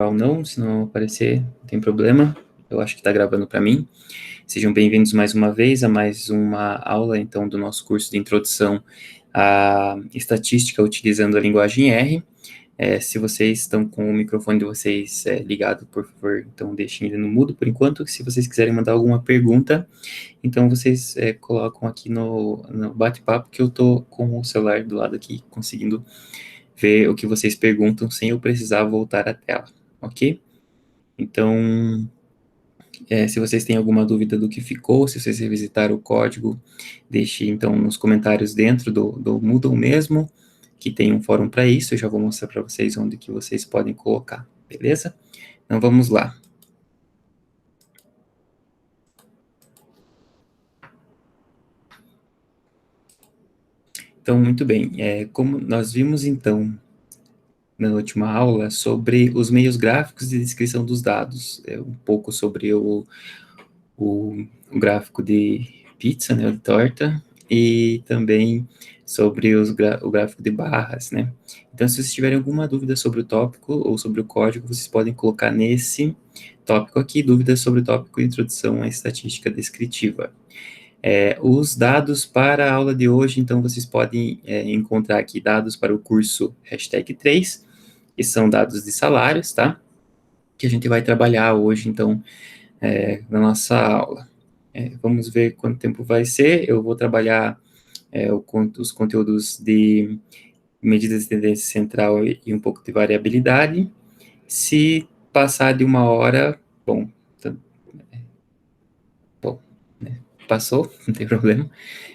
ou não, se não aparecer, não tem problema. Eu acho que está gravando para mim. Sejam bem-vindos mais uma vez a mais uma aula, então, do nosso curso de Introdução à Estatística utilizando a linguagem R. Se vocês estão com o microfone de vocês ligado, por favor, então deixem ele no mudo por enquanto. Se vocês quiserem mandar alguma pergunta, então vocês colocam aqui no bate-papo, que eu estou com o celular do lado aqui, conseguindo ver o que vocês perguntam sem eu precisar voltar à tela, ok? Então, se vocês têm alguma dúvida do que ficou, se vocês revisitaram o código, deixe então nos comentários dentro do Moodle mesmo, que tem um fórum para isso. Eu já vou mostrar para vocês onde que vocês podem colocar, beleza? Então vamos lá. Então, muito bem. Como nós vimos então na última aula sobre os meios gráficos de descrição dos dados, um pouco sobre o gráfico de pizza, né, de torta, e também sobre o gráfico de barras, né? Então, se vocês tiverem alguma dúvida sobre o tópico ou sobre o código, vocês podem colocar nesse tópico aqui, dúvidas sobre o tópico Introdução à Estatística Descritiva. Os dados para a aula de hoje, então, vocês podem encontrar aqui dados para o curso #3, que são dados de salários, tá? Que a gente vai trabalhar hoje, então, na nossa aula. Vamos ver quanto tempo vai ser. Eu vou trabalhar os conteúdos de medidas de tendência central e um pouco de variabilidade. Se passar de 1 hora, bom, né, passou, não tem problema.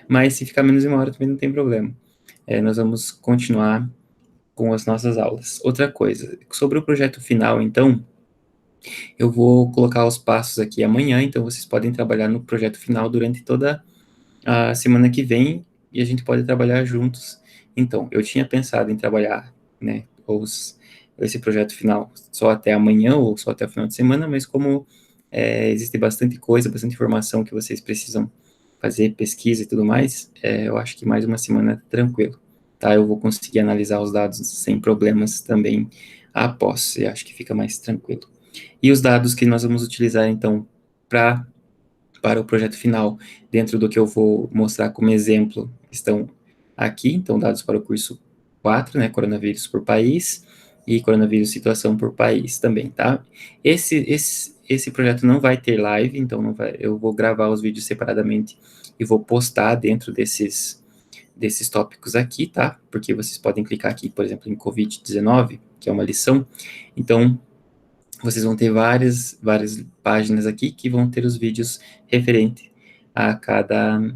Mas se ficar menos de 1 hora também não tem problema. Nós vamos continuar com as nossas aulas. Outra coisa, sobre o projeto final, então, eu vou colocar os passos aqui amanhã, então vocês podem trabalhar no projeto final durante toda a semana que vem, e a gente pode trabalhar juntos. Então, eu tinha pensado em trabalhar, né, esse projeto final só até amanhã, ou só até o final de semana, mas como existe bastante coisa, bastante informação que vocês precisam fazer, pesquisa e tudo mais, eu acho que mais uma semana é tranquilo, tá? Eu vou conseguir analisar os dados sem problemas também após, e acho que fica mais tranquilo. E os dados que nós vamos utilizar, então, para o projeto final, dentro do que eu vou mostrar como exemplo, estão aqui, então, dados para o curso 4, né, coronavírus por país, e coronavírus situação por país também, tá? Esse projeto não vai ter live, então eu vou gravar os vídeos separadamente e vou postar dentro desses tópicos aqui, tá? Porque vocês podem clicar aqui, por exemplo, em Covid-19, que é uma lição, então vocês vão ter várias páginas aqui que vão ter os vídeos referente a cada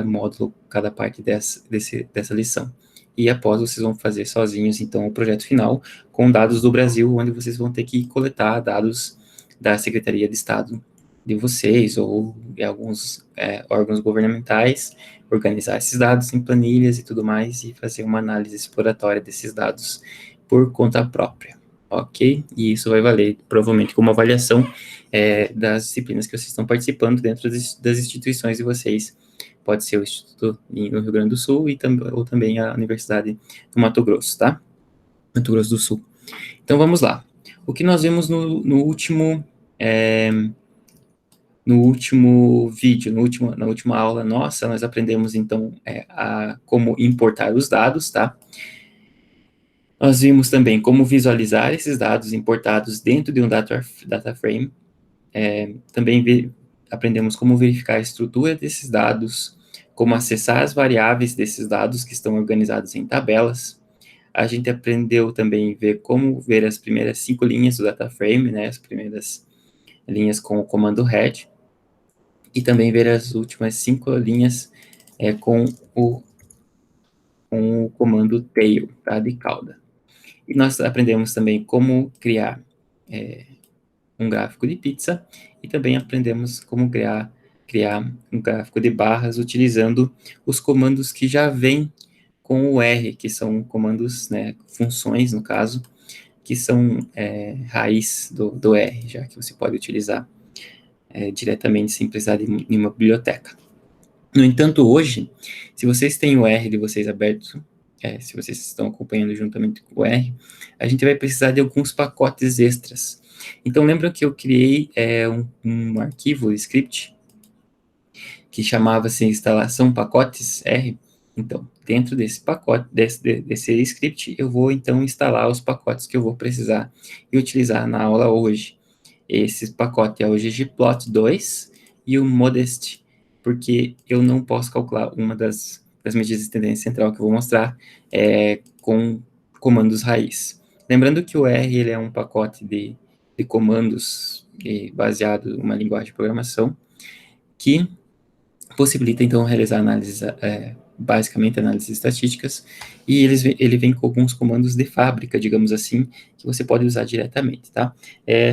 módulo, cada parte dessa lição. E após vocês vão fazer sozinhos, então, o projeto final com dados do Brasil, onde vocês vão ter que coletar dados da Secretaria de Estado de vocês, ou de alguns órgãos governamentais, organizar esses dados em planilhas e tudo mais, e fazer uma análise exploratória desses dados por conta própria. Ok? E isso vai valer, provavelmente, como avaliação das disciplinas que vocês estão participando dentro das instituições de vocês. Pode ser o Instituto no Rio Grande do Sul ou também a Universidade do Mato Grosso, tá? Mato Grosso do Sul. Então, vamos lá. O que nós vimos no último vídeo, na última aula nossa, nós aprendemos, então, como importar os dados, tá? Nós vimos também como visualizar esses dados importados dentro de um data frame. Também aprendemos como verificar a estrutura desses dados, como acessar as variáveis desses dados que estão organizados em tabelas. A gente aprendeu também ver como ver as primeiras 5 linhas do data frame, né, as primeiras linhas com o comando head, e também ver as últimas 5 linhas com o comando tail, tá, de cauda. E nós aprendemos também como criar um gráfico de pizza, e também aprendemos como criar um gráfico de barras utilizando os comandos que já vêm com o R, que são comandos, né, funções, no caso, que são raiz do R, já que você pode utilizar diretamente sem precisar de uma biblioteca. No entanto, hoje, se vocês têm o R de vocês aberto se vocês estão acompanhando juntamente com o R, a gente vai precisar de alguns pacotes extras. Então, lembra que eu criei um arquivo, script, que chamava-se instalação pacotes R? Então, dentro desse pacote, desse script, eu vou, então, instalar os pacotes que eu vou precisar e utilizar na aula hoje. Esse pacote é o ggplot2 e o modest, porque eu não posso calcular uma das medidas de tendência central que eu vou mostrar com comandos raiz. Lembrando que o R ele é um pacote de comandos baseado em uma linguagem de programação que possibilita, então, realizar análises, basicamente análises estatísticas, e ele vem com alguns comandos de fábrica, digamos assim, que você pode usar diretamente, tá?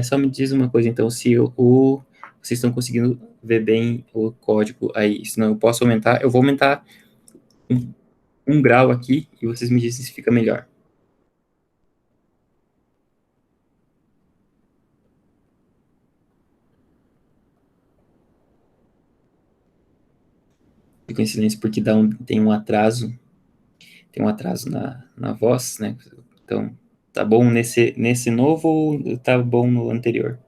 Só me diz uma coisa, então, se vocês estão conseguindo ver bem o código aí, senão eu posso aumentar, eu vou aumentar um grau aqui, e vocês me dizem se fica melhor. Fico em silêncio porque tem um atraso na voz, né? Então, tá bom nesse novo ou tá bom no anterior?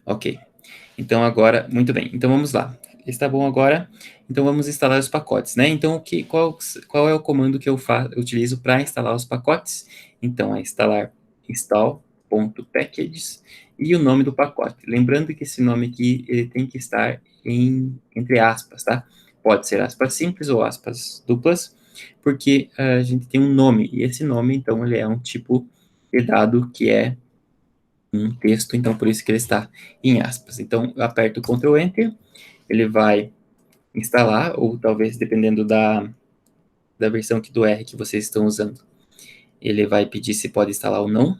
Ok. Então agora, muito bem. Então vamos lá. Está bom agora? Então vamos instalar os pacotes, né? Então qual é o comando que eu utilizo para instalar os pacotes? Então é instalar install.packages e o nome do pacote. Lembrando que esse nome aqui ele tem que estar entre aspas, tá? Pode ser aspas simples ou aspas duplas, porque a gente tem um nome e esse nome então ele é um tipo de dado que é um texto, então por isso que ele está em aspas. Então, eu aperto Ctrl Enter, ele vai instalar, ou talvez dependendo da versão aqui do R que vocês estão usando, ele vai pedir se pode instalar ou não.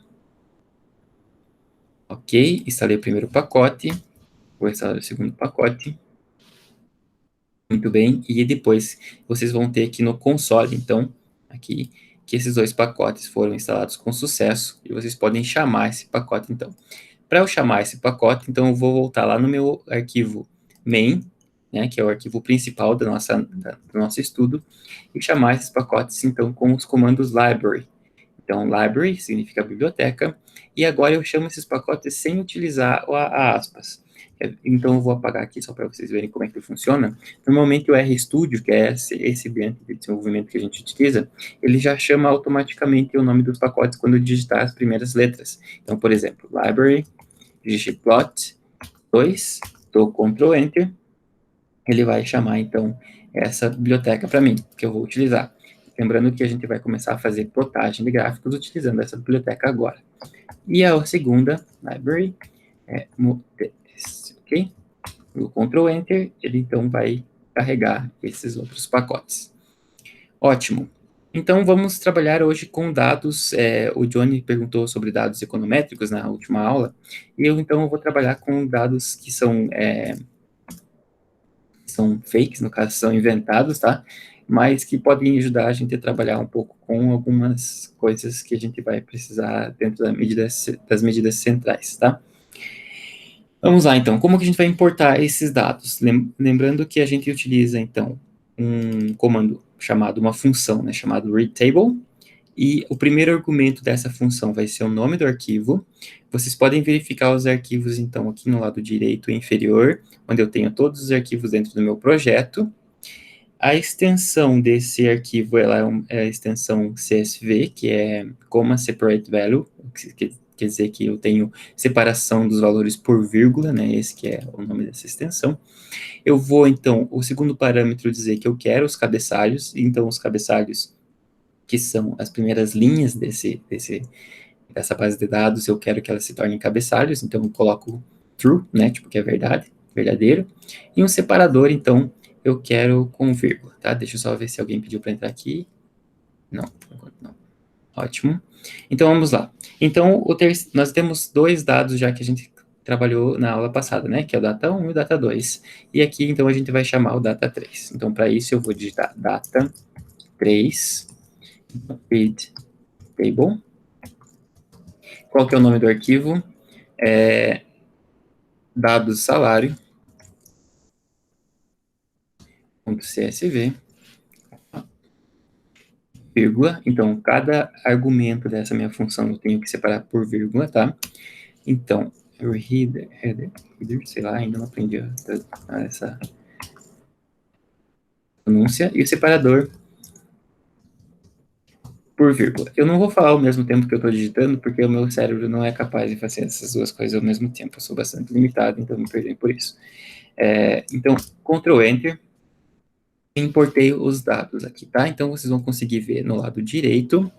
Ok, instalei o primeiro pacote, vou instalar o segundo pacote. Muito bem, e depois vocês vão ter aqui no console, então, aqui, que esses dois pacotes foram instalados com sucesso, e vocês podem chamar esse pacote, então. Para eu chamar esse pacote, então eu vou voltar lá no meu arquivo main, né, que é o arquivo principal do nosso estudo, e chamar esses pacotes, então, com os comandos library. Então, library significa biblioteca, e agora eu chamo esses pacotes sem utilizar a aspas. Então, eu vou apagar aqui só para vocês verem como é que funciona. Normalmente, o RStudio, que é esse ambiente de desenvolvimento que a gente utiliza, ele já chama automaticamente o nome dos pacotes quando digitar as primeiras letras. Então, por exemplo, library, ggplot 2, dou Ctrl Enter, ele vai chamar, então, essa biblioteca para mim, que eu vou utilizar. Lembrando que a gente vai começar a fazer plotagem de gráficos utilizando essa biblioteca agora. E a segunda, library, ok? O Ctrl Enter, ele então vai carregar esses outros pacotes. Ótimo. Então, vamos trabalhar hoje com dados. O Johnny perguntou sobre dados econométricos na última aula, e eu, então, vou trabalhar com dados que são fakes, no caso, são inventados, tá? Mas que podem ajudar a gente a trabalhar um pouco com algumas coisas que a gente vai precisar dentro das medidas centrais, tá? Vamos lá, então. Como que a gente vai importar esses dados? Lembrando que a gente utiliza, então, um comando chamado, uma função, né, chamado readTable, e o primeiro argumento dessa função vai ser o nome do arquivo. Vocês podem verificar os arquivos, então, aqui no lado direito inferior, onde eu tenho todos os arquivos dentro do meu projeto. A extensão desse arquivo é a extensão CSV, que é Comma Separate Value, que quer dizer que eu tenho separação dos valores por vírgula, né? Esse que é o nome dessa extensão. Eu vou, então, o segundo parâmetro dizer que eu quero os cabeçalhos, então os cabeçalhos que são as primeiras linhas dessa base de dados, eu quero que elas se tornem cabeçalhos, então eu coloco true, né, tipo que é verdade, verdadeiro, e um separador, então, eu quero com vírgula, tá? Deixa eu só ver se alguém pediu para entrar aqui. Não, por enquanto não. Ótimo. Então, vamos lá. Então, nós temos dois dados já que a gente trabalhou na aula passada, né, que é o data 1 e o data 2. E aqui, então, a gente vai chamar o data 3. Então, para isso, eu vou digitar data 3 read table. Qual que é o nome do arquivo? Dados salário. .csv, vírgula. Então, cada argumento dessa minha função eu tenho que separar por vírgula, tá? Então, header, sei lá, ainda não aprendi essa pronúncia. E o separador por vírgula. Eu não vou falar ao mesmo tempo que eu estou digitando, porque o meu cérebro não é capaz de fazer essas duas coisas ao mesmo tempo. Eu sou bastante limitado, então me perdoem por isso. Então, Ctrl Enter, importei os dados aqui, tá? Então, vocês vão conseguir ver no lado direito,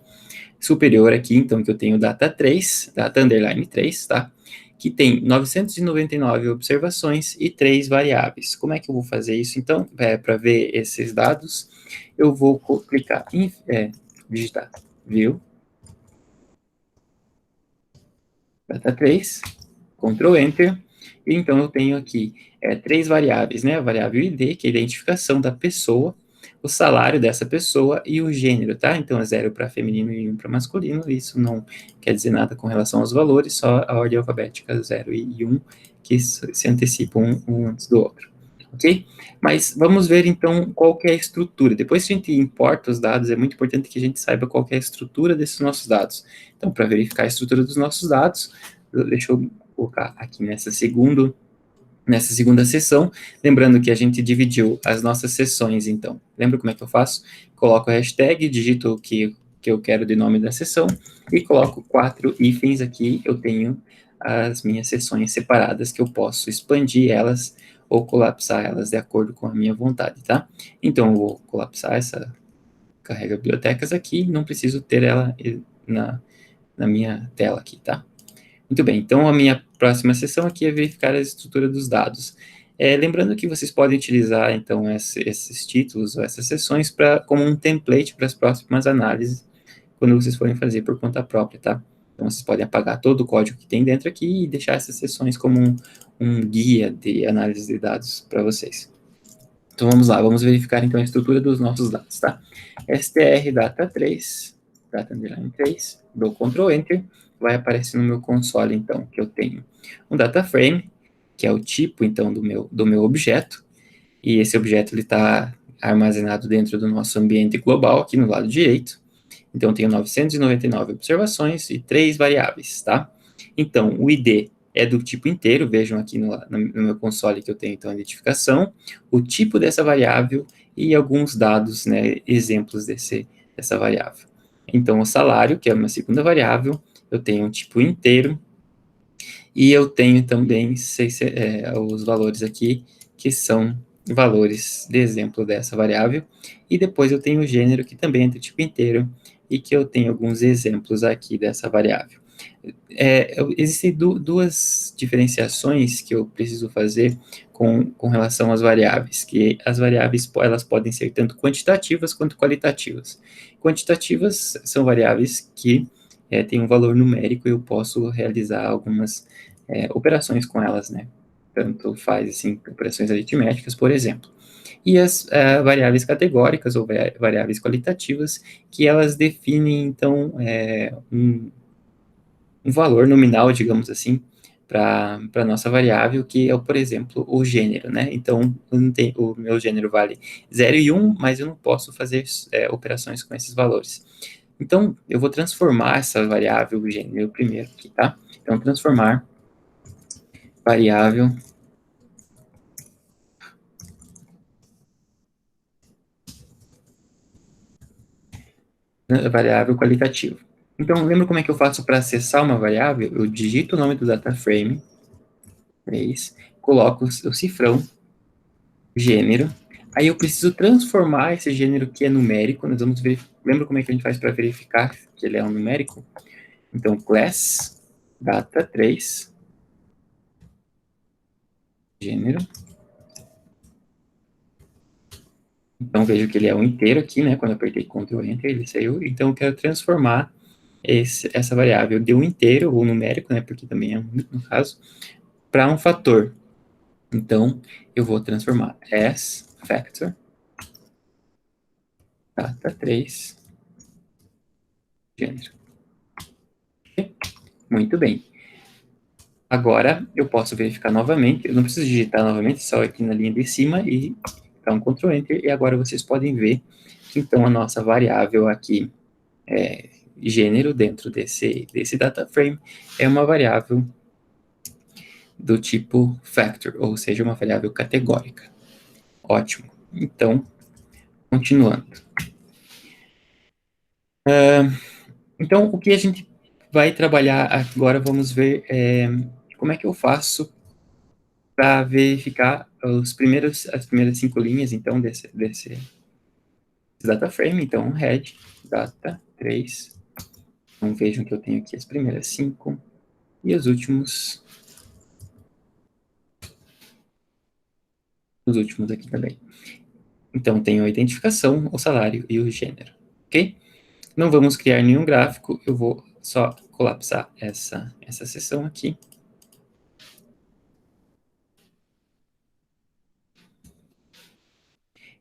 superior aqui, então, que eu tenho data 3, data underline 3, tá? Que tem 999 observações e 3 variáveis. Como é que eu vou fazer isso, então? Para ver esses dados, eu vou clicar em digitar view, data 3, Ctrl Enter, e então eu tenho aqui 3 variáveis, né? A variável ID, que é a identificação da pessoa, o salário dessa pessoa e o gênero, tá? Então é 0 para feminino e 1 para masculino, isso não quer dizer nada com relação aos valores, só a ordem alfabética 0 e 1, que se antecipam um antes do outro, ok? Mas vamos ver então qual que é a estrutura. Depois que a gente importa os dados, é muito importante que a gente saiba qual que é a estrutura desses nossos dados. Então, para verificar a estrutura dos nossos dados, deixa eu colocar aqui nessa segunda sessão, lembrando que a gente dividiu as nossas sessões, então. Lembra como é que eu faço? Coloco a hashtag, digito o que eu quero de nome da sessão, e coloco 4 hífens aqui, eu tenho as minhas sessões separadas, que eu posso expandir elas ou colapsar elas de acordo com a minha vontade, tá? Então, eu vou colapsar essa carrega bibliotecas aqui, não preciso ter ela na minha tela aqui, tá? Muito bem, então a minha próxima sessão aqui é verificar a estrutura dos dados. Lembrando que vocês podem utilizar, então, esses títulos ou essas sessões como um template para as próximas análises, quando vocês forem fazer por conta própria, tá? Então, vocês podem apagar todo o código que tem dentro aqui e deixar essas sessões como um guia de análise de dados para vocês. Então, vamos lá, vamos verificar, então, a estrutura dos nossos dados, tá? str data 3, data underline 3, dou Ctrl Enter, vai aparecer no meu console, então, que eu tenho um data frame, que é o tipo, então, do meu objeto, e esse objeto ele está armazenado dentro do nosso ambiente global, aqui no lado direito. Então, eu tenho 999 observações e 3 variáveis, tá? Então, o ID é do tipo inteiro, vejam aqui no meu console que eu tenho, então, a identificação, o tipo dessa variável e alguns dados, né, exemplos dessa variável. Então, o salário, que é uma segunda variável, eu tenho um tipo inteiro, e eu tenho também os valores aqui, que são valores de exemplo dessa variável, e depois eu tenho o gênero, que também é do tipo inteiro, e que eu tenho alguns exemplos aqui dessa variável. Existem duas diferenciações que eu preciso fazer com relação às variáveis, que as variáveis elas podem ser tanto quantitativas quanto qualitativas. Quantitativas são variáveis que têm um valor numérico e eu posso realizar algumas operações com elas, né? Tanto faz, assim, operações aritméticas, por exemplo. E as variáveis categóricas ou variáveis qualitativas, que elas definem, então, um valor nominal, digamos assim, para a nossa variável, que é, por exemplo, o gênero, né? Então, o meu gênero vale 0 e 1, mas eu não posso fazer operações com esses valores. Então, eu vou transformar essa variável, o gênero, primeiro aqui, tá? Então, transformar variável qualitativa. Então, lembra como é que eu faço para acessar uma variável? Eu digito o nome do data frame, 3, coloco o cifrão, gênero, aí eu preciso transformar esse gênero que é numérico, nós vamos ver, lembra como é que a gente faz para verificar que ele é um numérico? Então, class, data 3, gênero, então vejo que ele é um inteiro aqui, né, quando eu apertei Ctrl Enter, ele saiu, então eu quero transformar essa variável de um inteiro, ou numérico, né, porque também é no caso, para um fator. Então, eu vou transformar as factor, data 3, gênero. Muito bem. Agora, eu posso verificar novamente, eu não preciso digitar novamente, só aqui na linha de cima, e dar um Ctrl Enter, e agora vocês podem ver que, então, a nossa variável aqui, gênero, dentro desse data frame, é uma variável do tipo factor, ou seja, uma variável categórica. Ótimo. Então, continuando. Então, o que a gente vai trabalhar agora, vamos ver como é que eu faço para verificar as primeiras 5 linhas, então, desse data frame. Então, head, data, 3. Então, vejam que eu tenho aqui as primeiras 5 e os últimos aqui também. Então, tenho a identificação, o salário e o gênero, ok? Não vamos criar nenhum gráfico, eu vou só colapsar essa seção aqui.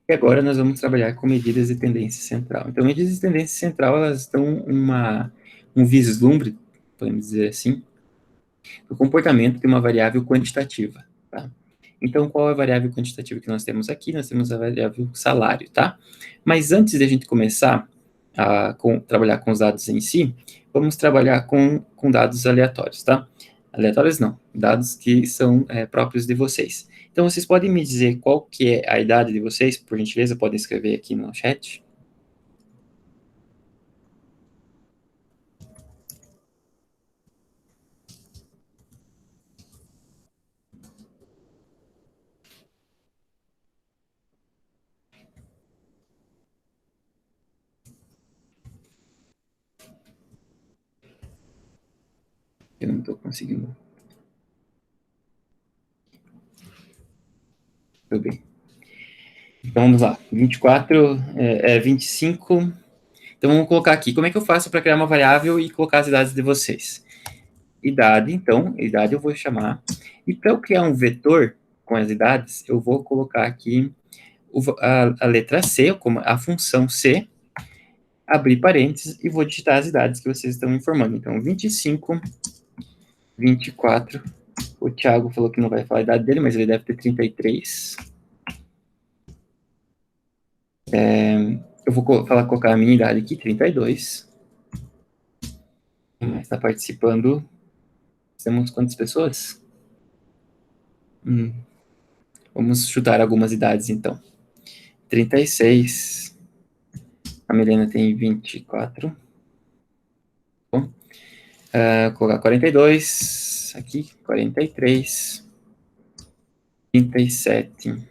E agora nós vamos trabalhar com medidas de tendência central. Então, medidas de tendência central, elas dão um vislumbre, podemos dizer assim, do comportamento de uma variável quantitativa, tá? Então, qual é a variável quantitativa que nós temos aqui? Nós temos a variável salário, tá? Mas antes de a gente começar a trabalhar com os dados em si, vamos trabalhar com dados aleatórios, tá? Aleatórios não, dados que são próprios de vocês. Então, vocês podem me dizer qual que é a idade de vocês? Por gentileza, podem escrever aqui no chat. Eu não estou conseguindo. Tudo bem. Então, vamos lá. 24, 25. Então, vamos colocar aqui. Como é que eu faço para criar uma variável e colocar as idades de vocês? Idade, então, idade eu vou chamar. E para eu criar um vetor com as idades, eu vou colocar aqui a letra C, como a função C, abrir parênteses e vou digitar as idades que vocês estão informando. Então, 25, 24. O Thiago falou que não vai falar a idade dele, mas ele deve ter 33. Eu vou colocar a minha idade aqui, 32. Está participando. Temos quantas pessoas? Vamos chutar algumas idades, então. 36. A Milena tem 24. Bom. Colocar 42. Aqui, 43. 37.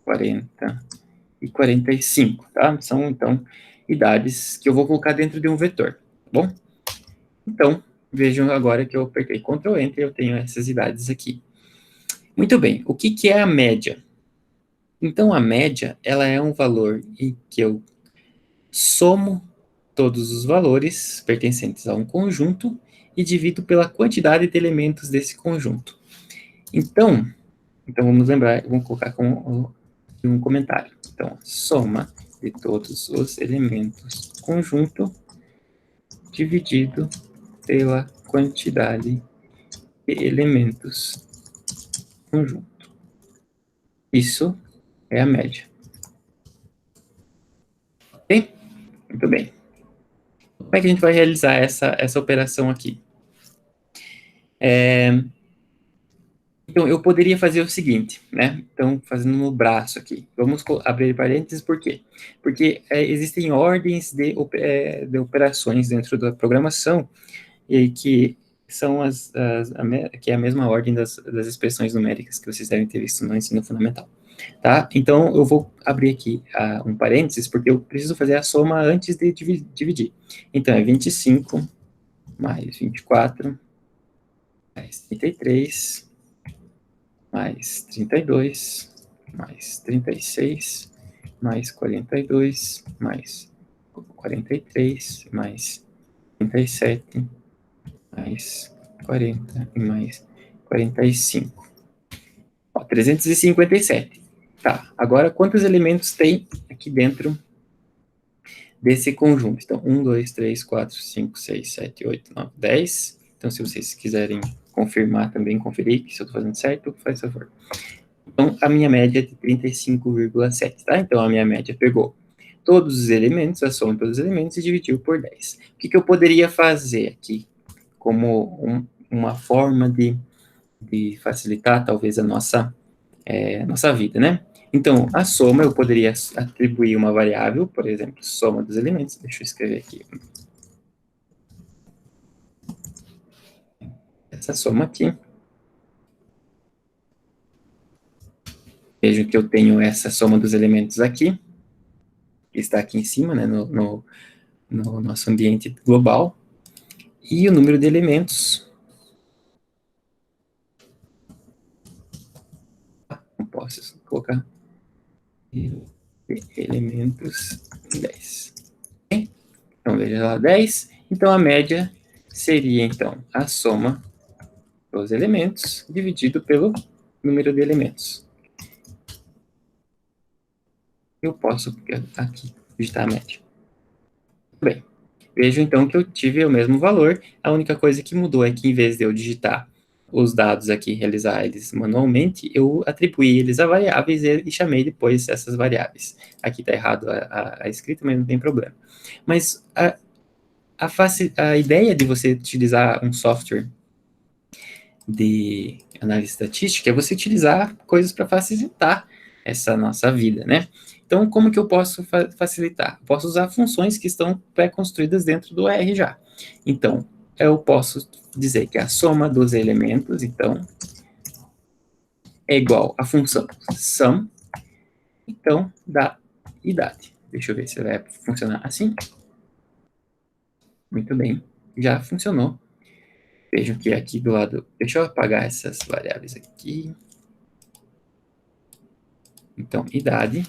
40. E 45, tá? São, então, idades que eu vou colocar dentro de um vetor, tá bom? Então, vejam agora que eu apertei Ctrl Enter e eu tenho essas idades aqui. Muito bem, o que é a média? Então, a média, ela é um valor em que eu somo todos os valores pertencentes a um conjunto e divido pela quantidade de elementos desse conjunto. Então vamos lembrar, vamos colocar como um comentário. Então, soma de todos os elementos do conjunto dividido pela quantidade de elementos do conjunto. Isso é a média. Ok? Muito bem. Como é que a gente vai realizar essa operação aqui? Então, eu poderia fazer o seguinte, né? Então, fazendo no braço aqui. Vamos abrir parênteses, por quê? Porque existem ordens de operações dentro da programação e que são que é a mesma ordem das expressões numéricas que vocês devem ter visto no ensino fundamental, tá? Então, eu vou abrir aqui um parênteses, porque eu preciso fazer a soma antes de dividir. Então, é 25 mais 24 mais 33 mais 32, mais 36, mais 42, mais 43, mais 37, mais 40 e mais 45. Ó, 357. Tá, agora quantos elementos tem aqui dentro desse conjunto? Então, 1, 2, 3, 4, 5, 6, 7, 8, 9, 10. Então, se vocês quiserem confirmar também, conferir que se eu estou fazendo certo, faz favor. Então, a minha média é de 35,7, tá? Então, a minha média pegou todos os elementos, a soma de todos os elementos e dividiu por 10. O que eu poderia fazer aqui como uma forma de facilitar, talvez, a nossa vida, né? Então, a soma, eu poderia atribuir uma variável, por exemplo, soma dos elementos. Deixa eu escrever aqui. Essa soma aqui. Vejo que eu tenho essa soma dos elementos aqui, que está aqui em cima, né, no nosso ambiente global. E o número de elementos. Não posso colocar elementos 10. Então, veja lá, 10. Então, a média seria, então, a soma dos elementos dividido pelo número de elementos. Eu posso aqui digitar a média. Bem, vejo então que eu tive o mesmo valor. A única coisa que mudou é que em vez de eu digitar os dados aqui, realizar eles manualmente, eu atribuí eles a variáveis e chamei depois essas variáveis. Aqui está errado a escrita, mas não tem problema. Mas a ideia de você utilizar um software de análise estatística é você utilizar coisas para facilitar essa nossa vida, né? Então, como que eu posso facilitar? Eu posso usar funções que estão pré-construídas dentro do R já. Então, eu posso dizer que a soma dos elementos, então, é igual à função sum, então, da idade. Deixa eu ver se vai funcionar assim. Muito bem, já funcionou. Vejam que aqui do lado, deixa eu apagar essas variáveis aqui. Então, idade,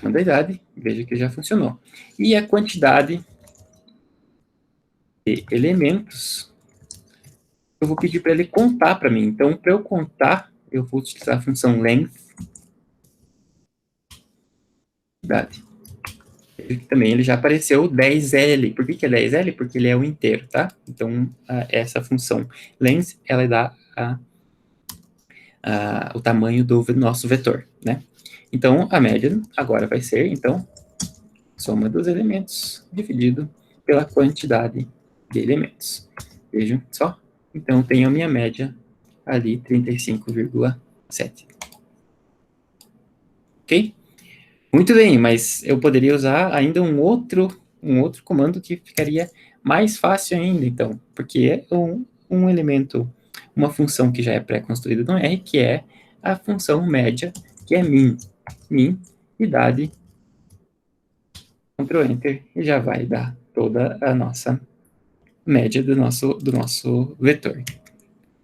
manda a idade, veja que já funcionou. E a quantidade de elementos, eu vou pedir para ele contar para mim. Então, para eu contar, eu vou utilizar a função length, idade. Veja que também ele já apareceu 10L. Por que é 10L? Porque ele é o inteiro, tá? Então, essa função length, ela dá o tamanho do nosso vetor, né? Então, a média agora vai ser, então, soma dos elementos dividido pela quantidade de elementos. Vejam só. Então, tenho a minha média ali, 35,7. Ok? Muito bem, mas eu poderia usar ainda um outro comando que ficaria mais fácil ainda, então, porque é um elemento, uma função que já é pré-construída no R, que é a função média, que é min. Min, idade, Ctrl Enter, e já vai dar toda a nossa média do nosso vetor.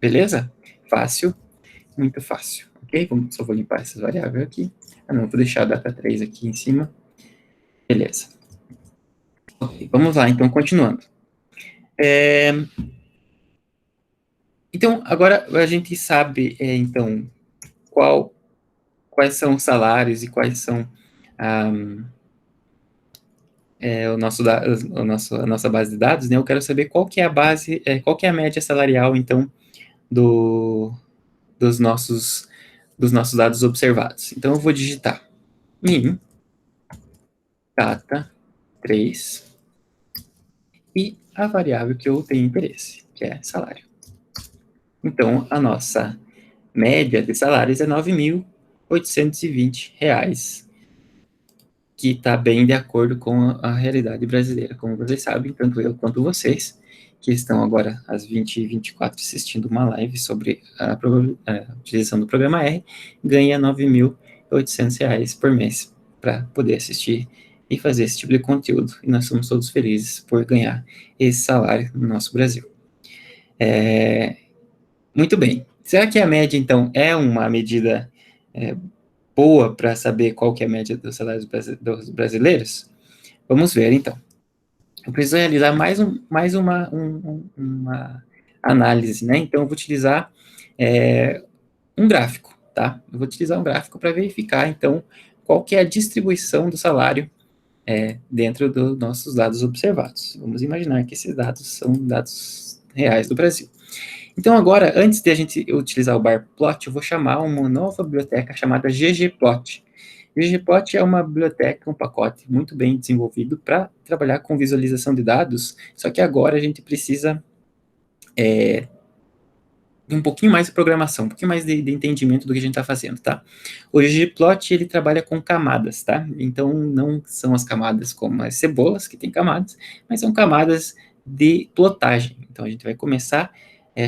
Beleza? Fácil, muito fácil. Ok? Só vou limpar essas variáveis aqui. Não, vou deixar a data 3 aqui em cima. Beleza. Ok, vamos lá, então, continuando. Então, agora a gente sabe, então, quais são os salários e quais são a nossa base de dados, né? Eu quero saber qual que é a base, qual que é a média salarial, então, dos nossos dados observados. Então, eu vou digitar min data 3 e a variável que eu tenho interesse, que é salário. Então, a nossa média de salários é R$ 9.820, que está bem de acordo com a realidade brasileira, como vocês sabem, tanto eu quanto vocês, que estão agora às 20h24 assistindo uma live sobre a utilização do programa R, ganha R$ 9.800 por mês para poder assistir e fazer esse tipo de conteúdo. E nós somos todos felizes por ganhar esse salário no nosso Brasil. Muito bem. Será que a média, então, é uma medida boa para saber qual que é a média dos salários dos brasileiros? Vamos ver, então. Eu preciso realizar mais uma análise, né? Então, eu vou utilizar um gráfico, tá? Eu vou utilizar um gráfico para verificar, então, qual que é a distribuição do salário dentro dos nossos dados observados. Vamos imaginar que esses dados são dados reais do Brasil. Então, agora, antes de a gente utilizar o barplot, eu vou chamar uma nova biblioteca chamada ggplot. ggplot é uma biblioteca, um pacote muito bem desenvolvido para trabalhar com visualização de dados, só que agora a gente precisa de um pouquinho mais de programação, um pouquinho mais de entendimento do que a gente está fazendo, tá? O ggplot, ele trabalha com camadas, tá? Então, não são as camadas como as cebolas, que tem camadas, mas são camadas de plotagem. Então, a gente vai começar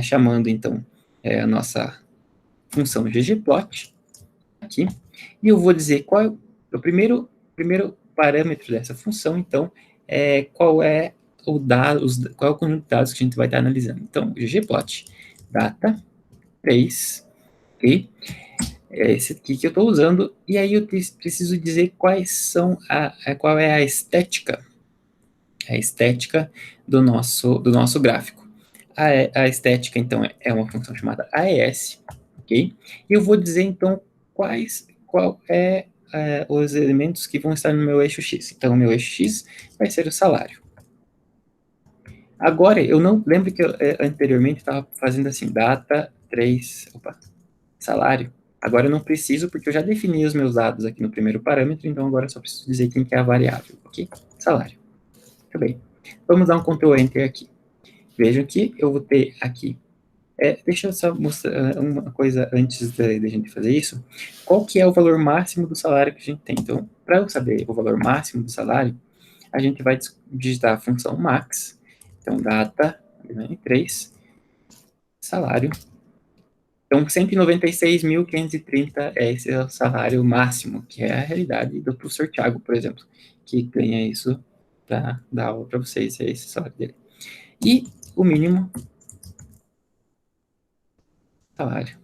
chamando, então, a nossa função ggplot aqui, e eu vou dizer qual é o primeiro parâmetro dessa função, então, qual é qual é o conjunto de dados que a gente vai estar analisando. Então, ggplot data 3, ok? É esse aqui que eu estou usando, e aí eu preciso dizer qual é a estética do nosso gráfico. A estética, então, é uma função chamada AES, ok? E eu vou dizer, então, qual é os elementos que vão estar no meu eixo X. Então, o meu eixo X vai ser o salário. Agora, eu não lembro que eu anteriormente estava fazendo assim, data 3, salário. Agora eu não preciso, porque eu já defini os meus dados aqui no primeiro parâmetro, então agora eu só preciso dizer quem que é a variável, ok? Salário. Muito bem. Vamos dar um Ctrl Enter aqui. Vejam que eu vou ter aqui. Deixa eu só mostrar uma coisa antes de a gente fazer isso. Qual que é o valor máximo do salário que a gente tem? Então, para eu saber o valor máximo do salário, a gente vai digitar a função max. Então, data, 3, salário. Então, 196.530 esse é o salário máximo, que é a realidade do professor Thiago, por exemplo, que ganha isso para dar aula para vocês, é esse salário dele. E o mínimo salário, R$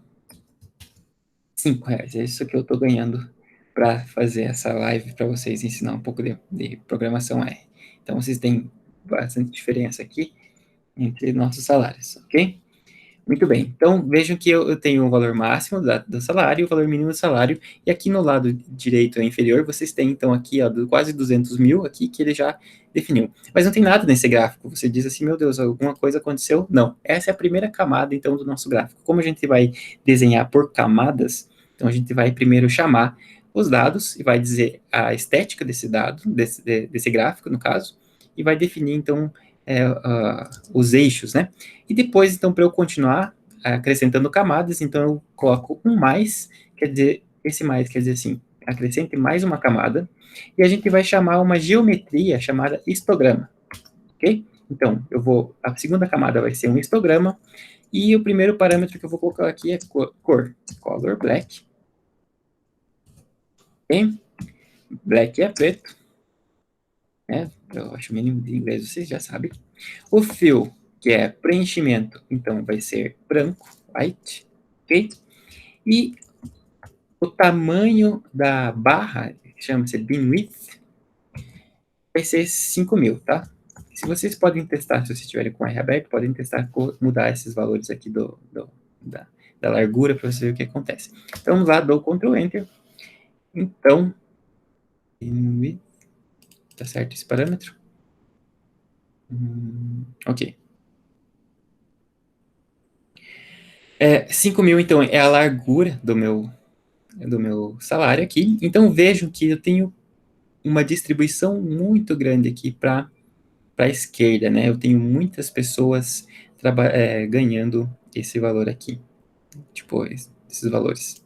5. É isso que eu estou ganhando para fazer essa live para vocês, ensinar um pouco de programação R. Então, vocês têm bastante diferença aqui entre nossos salários, ok? Muito bem, então vejam que eu tenho o valor máximo do salário e o valor mínimo do salário, e aqui no lado direito inferior, vocês têm então aqui ó, quase 200 mil aqui que ele já definiu. Mas não tem nada nesse gráfico, você diz assim, meu Deus, alguma coisa aconteceu? Não, essa é a primeira camada então do nosso gráfico. Como a gente vai desenhar por camadas, então a gente vai primeiro chamar os dados e vai dizer a estética desse dado, desse gráfico no caso, e vai definir então os eixos, né? E depois, então, para eu continuar acrescentando camadas, então eu coloco um mais, quer dizer, esse mais quer dizer assim, acrescente mais uma camada, e a gente vai chamar uma geometria chamada histograma, ok? Então, a segunda camada vai ser um histograma, e o primeiro parâmetro que eu vou colocar aqui é cor, color black, ok? Black é preto, né? Eu acho o mínimo de inglês, vocês já sabem. O fill, que é preenchimento, então vai ser branco, white, ok? E o tamanho da barra, que chama-se bin width, vai ser 5.000, tá? Se vocês podem testar, se vocês estiverem com o R aberto, podem testar, mudar esses valores aqui da largura para você ver o que acontece. Então, vamos lá, dou Ctrl Enter. Então, bin width, tá certo esse parâmetro? Ok. 5.000, então, é a largura do meu salário aqui. Então, vejam que eu tenho uma distribuição muito grande aqui para a esquerda, né? Eu tenho muitas pessoas ganhando esse valor aqui. Tipo, esses valores.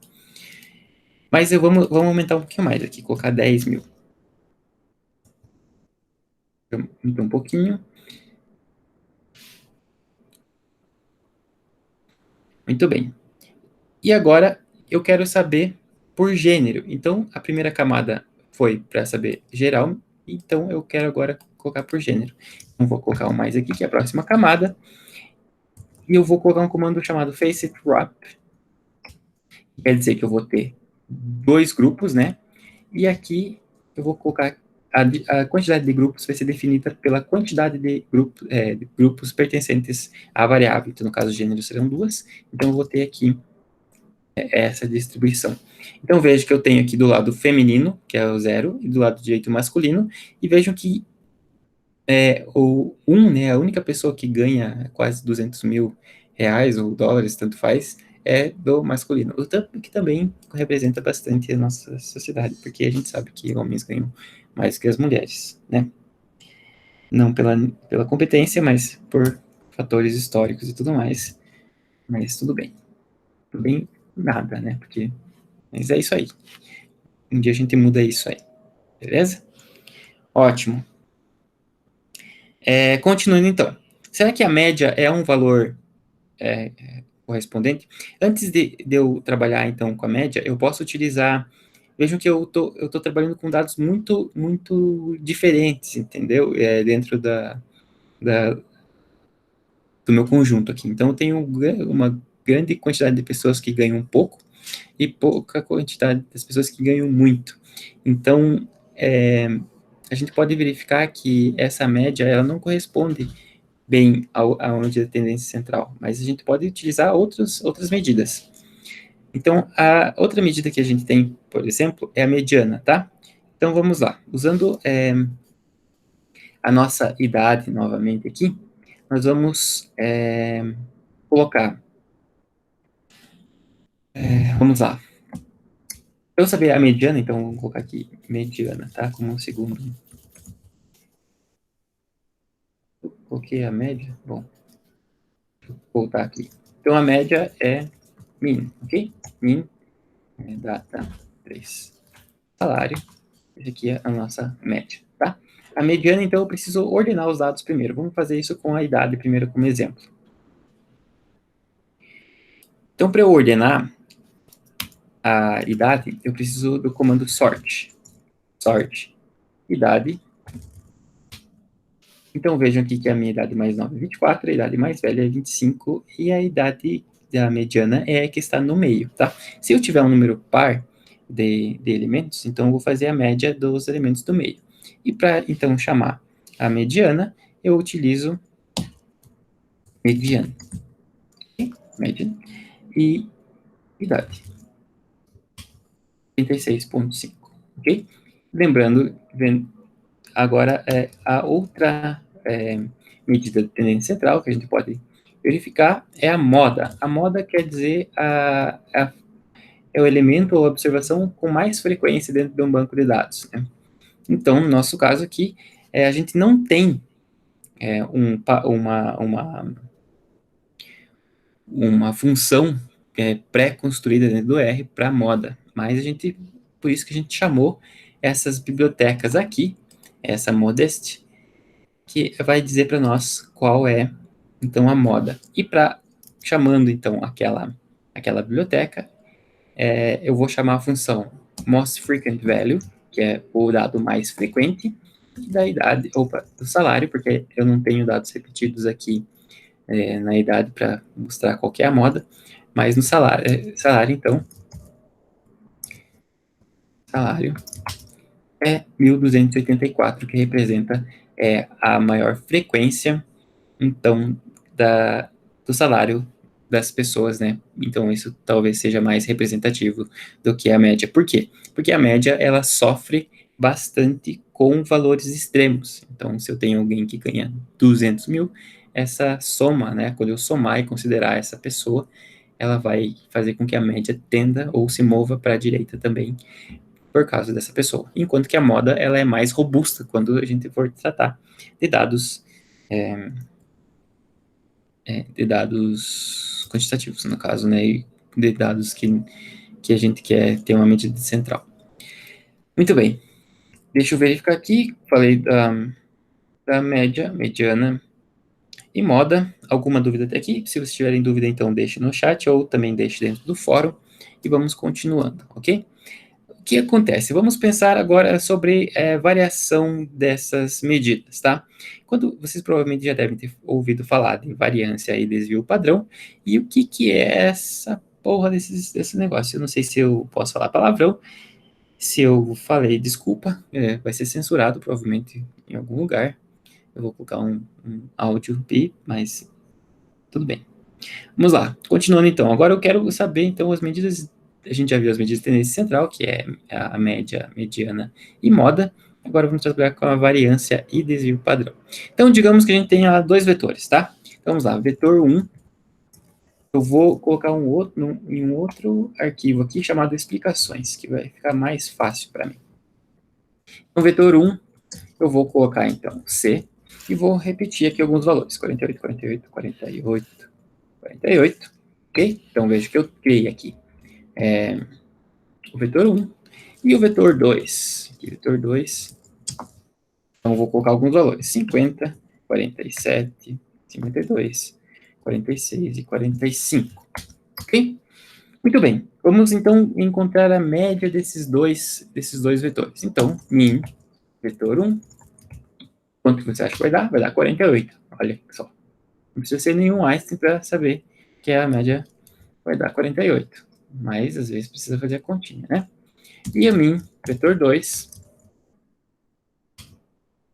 Mas vamos aumentar um pouquinho mais aqui, colocar 10.000. Então, um pouquinho. Muito bem. E agora, eu quero saber por gênero. Então, a primeira camada foi para saber geral, então eu quero agora colocar por gênero. Então, vou colocar um mais aqui, que é a próxima camada, e eu vou colocar um comando chamado facetWrap, que quer dizer que eu vou ter 2 grupos, né? E aqui eu vou colocar a quantidade de grupos vai ser definida pela quantidade de grupos pertencentes à variável. Então, no caso, gênero serão 2. Então, eu vou ter aqui essa distribuição. Então, vejo que eu tenho aqui do lado feminino, que é o 0, e do lado direito masculino, e vejam que o 1, né, a única pessoa que ganha quase 200 mil reais ou dólares, tanto faz, é do masculino. O que também representa bastante a nossa sociedade, porque a gente sabe que homens ganham mais que as mulheres, né? Não pela competência, mas por fatores históricos e tudo mais. Mas tudo bem. Tudo bem, nada, né? Mas é isso aí. Um dia a gente muda isso aí. Beleza? Ótimo. Continuando então. Será que a média é um valor correspondente? Antes de eu trabalhar então com a média, eu posso utilizar. Vejam que eu tô trabalhando com dados muito, muito diferentes, entendeu? Dentro da, do meu conjunto aqui. Então, eu tenho uma grande quantidade de pessoas que ganham pouco e pouca quantidade das pessoas que ganham muito. Então, a gente pode verificar que essa média ela não corresponde bem à medida da tendência central, mas a gente pode utilizar outras medidas. Então, a outra medida que a gente tem, por exemplo, é a mediana, tá? Então, vamos lá. Usando a nossa idade novamente aqui, nós vamos colocar. Vamos lá. Para eu saber a mediana, então, vamos colocar aqui mediana, tá? Como um segundo. Coloquei a média. Bom, vou voltar aqui. Então, a média é min, ok? Min, data 3. Salário. Essa aqui é a nossa média, tá? A mediana, então, eu preciso ordenar os dados primeiro. Vamos fazer isso com a idade primeiro como exemplo. Então, para eu ordenar a idade, eu preciso do comando sort. Sort, idade. Então, vejam aqui que a minha idade mais nova é 24, a idade mais velha é 25, e a idade da mediana é a que está no meio, tá? Se eu tiver um número par de elementos, então eu vou fazer a média dos elementos do meio. E para, então, chamar a mediana, eu utilizo mediana. Média e idade. 36,5, ok? Lembrando, agora a outra medida de tendência central que a gente pode verificar é a moda. A moda quer dizer é o elemento ou observação com mais frequência dentro de um banco de dados, né? Então, no nosso caso aqui, a gente não tem uma função pré-construída dentro do R para moda, mas por isso que a gente chamou essas bibliotecas aqui, essa modest, que vai dizer para nós qual é, então, a moda. E chamando, então, aquela biblioteca, eu vou chamar a função most frequent value, que é o dado mais frequente, da idade, do salário, porque eu não tenho dados repetidos aqui na idade para mostrar qual que é a moda, mas no salário então, salário é 1.284, que representa a maior frequência, então, do salário das pessoas, né? Então, isso talvez seja mais representativo do que a média. Por quê? Porque a média, ela sofre bastante com valores extremos. Então, se eu tenho alguém que ganha 200 mil, essa soma, né? Quando eu somar e considerar essa pessoa, ela vai fazer com que a média tenda ou se mova para a direita também, por causa dessa pessoa. Enquanto que a moda, ela é mais robusta quando a gente for tratar de dados de dados quantitativos, no caso, né, e de dados que a gente quer ter uma medida central. Muito bem, deixa eu verificar aqui, falei da média, mediana e moda. Alguma dúvida até aqui? Se vocês tiverem dúvida, então deixe no chat ou também deixe dentro do fórum e vamos continuando, ok? O que acontece? Vamos pensar agora sobre variação dessas medidas, tá? Quando vocês provavelmente já devem ter ouvido falar de variância e desvio padrão, e o que é essa porra desse negócio? Eu não sei se eu posso falar palavrão, se eu falei, desculpa, vai ser censurado provavelmente em algum lugar. Eu vou colocar um áudio pi, mas tudo bem. Vamos lá, continuando então. Agora eu quero saber então as medidas. A gente já viu as medidas de tendência central, que é a média, mediana e moda. Agora vamos trabalhar com a variância e desvio padrão. Então, digamos que a gente tenha dois vetores, tá? Então, vamos lá, vetor 1 eu vou colocar em um outro arquivo aqui chamado explicações, que vai ficar mais fácil para mim. No vetor 1, eu vou colocar, então, C, e vou repetir aqui alguns valores, 48, 48, 48, 48, ok? Então, veja que eu criei aqui o vetor 1 e o vetor 2. Aqui, vetor 2, então, eu vou colocar alguns valores, 50, 47, 52, 46 e 45, ok? Muito bem, vamos então encontrar a média desses dois vetores. Então, min vetor 1, quanto você acha que vai dar? Vai dar 48, olha só. Não precisa ser nenhum Einstein para saber que a média vai dar 48, mas às vezes precisa fazer a continha, né? E a min vetor 2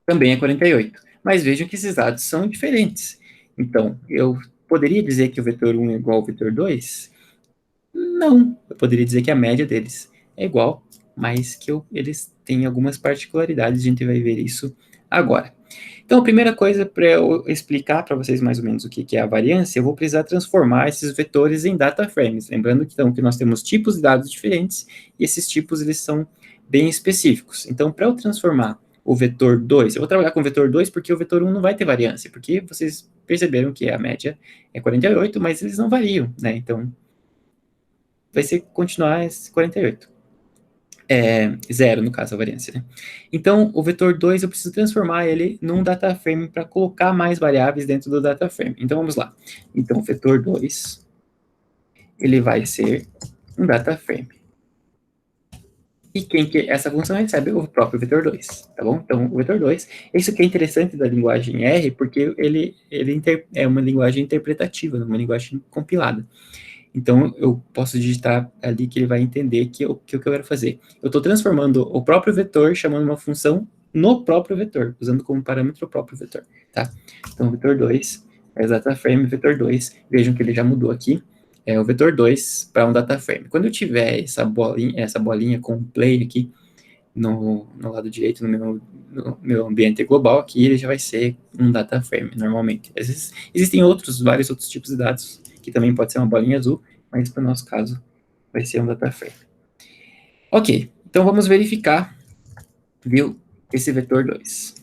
também é 48, mas vejam que esses dados são diferentes. Então, eu poderia dizer que o vetor 1 é igual ao vetor 2? Não, eu poderia dizer que a média deles é igual, mas que eles têm algumas particularidades, a gente vai ver isso agora. Então, a primeira coisa para eu explicar para vocês mais ou menos o que é a variância, eu vou precisar transformar esses vetores em data frames. Lembrando que, então, que nós temos tipos de dados diferentes, e esses tipos eles são bem específicos. Então, para eu transformar o vetor 2, eu vou trabalhar com o vetor 2 porque o vetor 1 não vai ter variância, porque vocês perceberam que a média é 48, mas eles não variam, né? Então, vai ser continuar esse 48. Zero, no caso, a variância, né? Então, o vetor 2, eu preciso transformar ele num data frame para colocar mais variáveis dentro do data frame. Então, vamos lá. Então, o vetor 2, ele vai ser um data frame. E quem que essa função recebe? O próprio vetor 2, tá bom? Então, o vetor 2, isso que é interessante da linguagem R, porque ele é uma linguagem interpretativa, uma linguagem compilada. Então, eu posso digitar ali que ele vai entender que eu quero fazer. Eu estou transformando o próprio vetor, chamando uma função no próprio vetor, usando como parâmetro o próprio vetor, tá? Então, vetor 2 é data frame, vetor 2, vejam que ele já mudou aqui, é o vetor 2 para um data frame. Quando eu tiver essa bolinha com play aqui no lado direito, no meu ambiente global, aqui ele já vai ser um data frame, normalmente. Existem vários outros tipos de dados, que também pode ser uma bolinha azul, mas para o nosso caso vai ser um data frame. Ok, então vamos verificar, viu, esse vetor 2.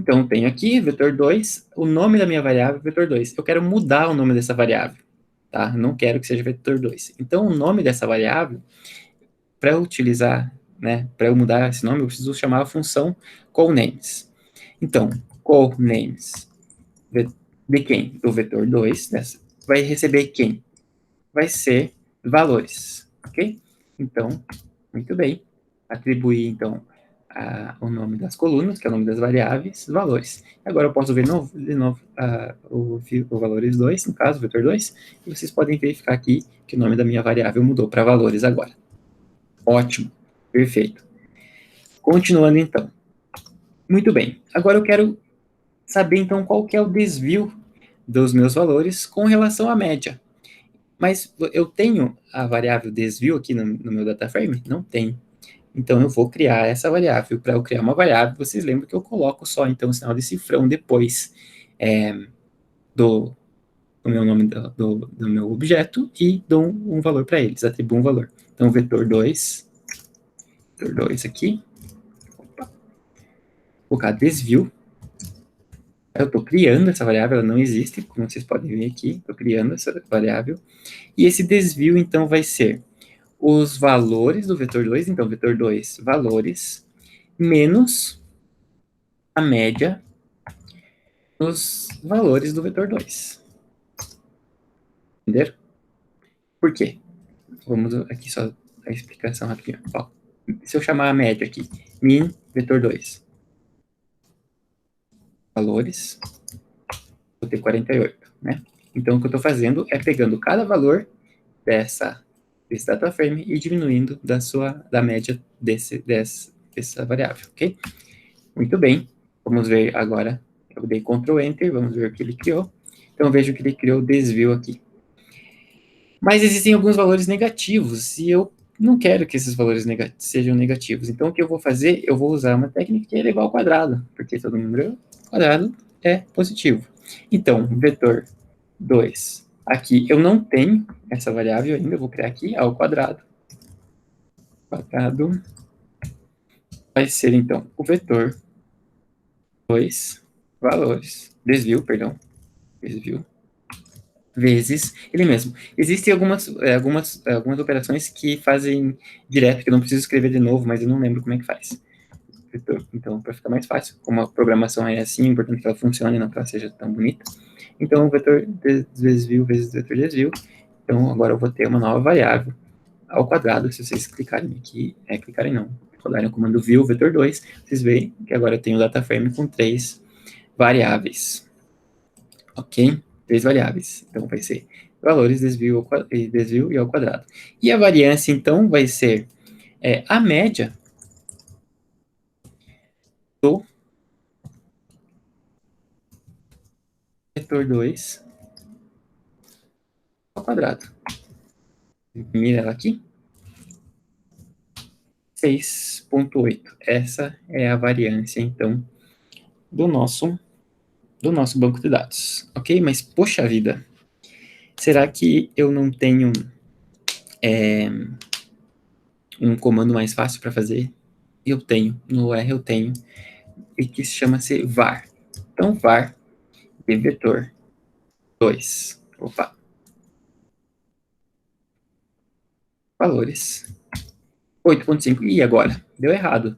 Então, tenho aqui, vetor 2, o nome da minha variável é vetor 2. Eu quero mudar o nome dessa variável, tá? Não quero que seja vetor 2. Então, o nome dessa variável, para eu utilizar, né, para eu mudar esse nome, eu preciso chamar a função callNames. Então, callNames de quem? Do vetor 2, vai receber quem? Vai ser valores, ok? Então, muito bem. Atribuir, então, o nome das colunas, que é o nome das variáveis, valores. Agora eu posso ver de novo o valores 2, no caso, o vetor 2, e vocês podem verificar aqui que o nome da minha variável mudou para valores agora. Ótimo, perfeito. Continuando, então. Muito bem. Agora eu quero saber, então, qual que é o desvio dos meus valores com relação à média. Mas eu tenho a variável desvio aqui no meu data frame? Não tem. Então, eu vou criar essa variável. Para eu criar uma variável, vocês lembram que eu coloco só, então, o sinal de cifrão depois do meu nome do meu objeto e dou um valor para eles, atribuo um valor. Então, vetor 2 aqui, vou colocar desvio. Eu estou criando essa variável, ela não existe, como vocês podem ver aqui, estou criando essa variável. E esse desvio, então, vai ser os valores do vetor 2, então, vetor 2, valores, menos a média dos valores do vetor 2. Entenderam? Por quê? Vamos aqui só a explicação rapidinho. Ó, se eu chamar a média aqui, min vetor 2, valores, vou ter 48, né? Então, o que eu estou fazendo é pegando cada valor desse data frame e diminuindo da média dessa variável, ok? Muito bem. Vamos ver agora. Eu dei Ctrl Enter, vamos ver o que ele criou. Então, vejo que ele criou desvio aqui. Mas existem alguns valores negativos, e eu não quero que esses valores sejam negativos. Então, o que eu vou fazer? Eu vou usar uma técnica que é elevar ao quadrado, porque todo número quadrado é positivo. Então, vetor 2. Aqui eu não tenho essa variável ainda, eu vou criar aqui ao quadrado. Quadrado vai ser, então, o vetor 2 valores, desvio, vezes ele mesmo. Existem algumas operações que fazem direto, que eu não preciso escrever de novo, mas eu não lembro como é que faz. Então, para ficar mais fácil, como a programação é assim, é importante que ela funcione, não que ela seja tão bonita. Então, o vetor desvio vezes vetor desvio. Então, agora eu vou ter uma nova variável ao quadrado. Se vocês clicarem aqui, clicarem não, rodarem o comando view vetor 2, vocês veem que agora eu tenho o data frame com 3 variáveis. Ok? 3 variáveis. Então, vai ser valores, desvio e ao quadrado. E a variância, então, vai ser a média do vetor 2 ao quadrado. Mira ela aqui. 6,8. Essa é a variância, então, do nosso banco de dados. Ok? Mas, poxa vida, será que eu não tenho um comando mais fácil para fazer? Eu tenho. No R eu tenho. E que chama-se var. Então, var de vetor 2. Opa. Valores. 8,5. E agora? Deu errado.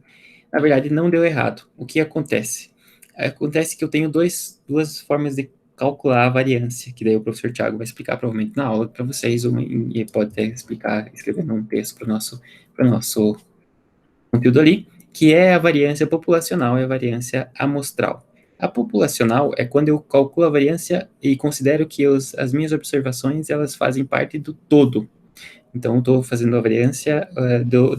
Na verdade, não deu errado. O que acontece? Acontece que eu tenho duas formas de calcular a variância, que daí o professor Thiago vai explicar provavelmente na aula para vocês, e pode até explicar, escrevendo um texto para o nosso conteúdo ali, que é a variância populacional e a variância amostral. A populacional é quando eu calculo a variância e considero que as minhas observações elas fazem parte do todo. Então, eu estou fazendo a variância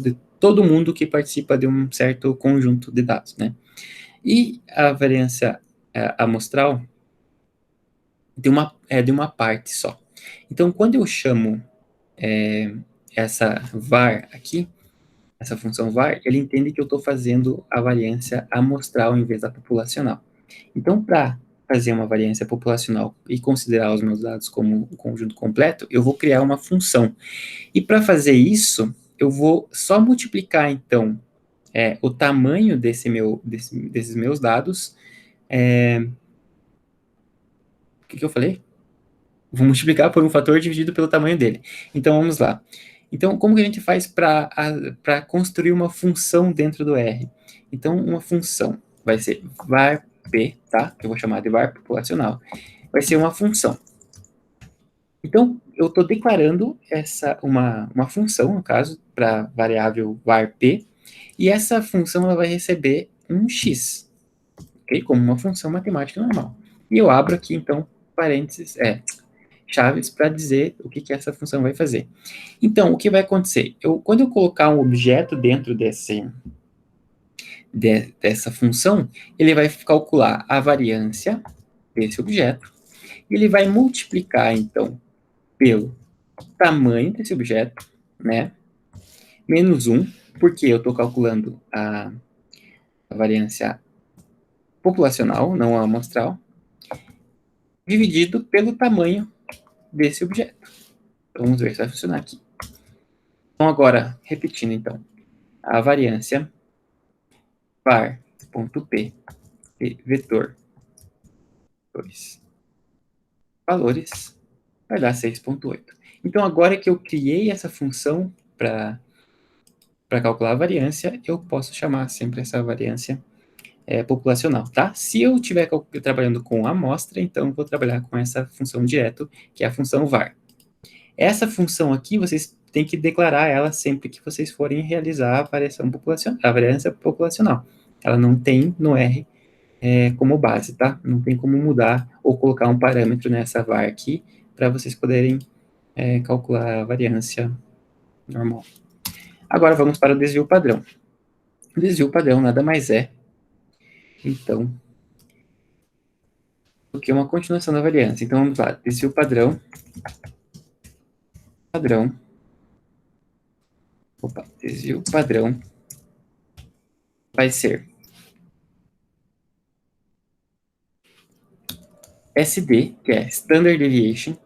de todo mundo que participa de um certo conjunto de dados, né? E a variância amostral de uma parte só. Então, quando eu chamo essa var aqui, essa função var, ele entende que eu estou fazendo a variância amostral em vez da populacional. Então, para fazer uma variância populacional e considerar os meus dados como um conjunto completo, eu vou criar uma função. E para fazer isso, eu vou só multiplicar, então, o tamanho desses meus dados. O que eu falei? Vou multiplicar por um fator dividido pelo tamanho dele. Então, vamos lá. Então, como que a gente faz para construir uma função dentro do R? Então, uma função vai ser var p, tá? Que eu vou chamar de var populacional. Vai ser uma função. Então, eu estou declarando uma função, no caso, para variável var p, e essa função ela vai receber um x, ok? Como uma função matemática normal. E eu abro aqui, então, parênteses, chaves para dizer o que essa função vai fazer. Então, o que vai acontecer? Quando eu colocar um objeto dentro dessa função, ele vai calcular a variância desse objeto, e ele vai multiplicar, então, pelo tamanho desse objeto, né? Menos 1, porque eu estou calculando a variância populacional, não a amostral, dividido pelo tamanho desse objeto. Então, vamos ver se vai funcionar aqui. Então, agora, repetindo, então, a variância var.p de vetor 2 valores vai dar 6,8. Então, agora que eu criei essa função para calcular a variância, eu posso chamar sempre essa variância populacional, tá? Se eu estiver trabalhando com amostra, então eu vou trabalhar com essa função direto, que é a função var. Essa função aqui, vocês têm que declarar ela sempre que vocês forem realizar a variância populacional. Ela não tem no R como base, tá? Não tem como mudar ou colocar um parâmetro nessa var aqui para vocês poderem calcular a variância normal. Agora vamos para o desvio padrão. O desvio padrão nada mais é, então, do que uma continuação da variância. Então vamos lá, desvio padrão, desvio padrão vai ser SD, que é Standard Deviation,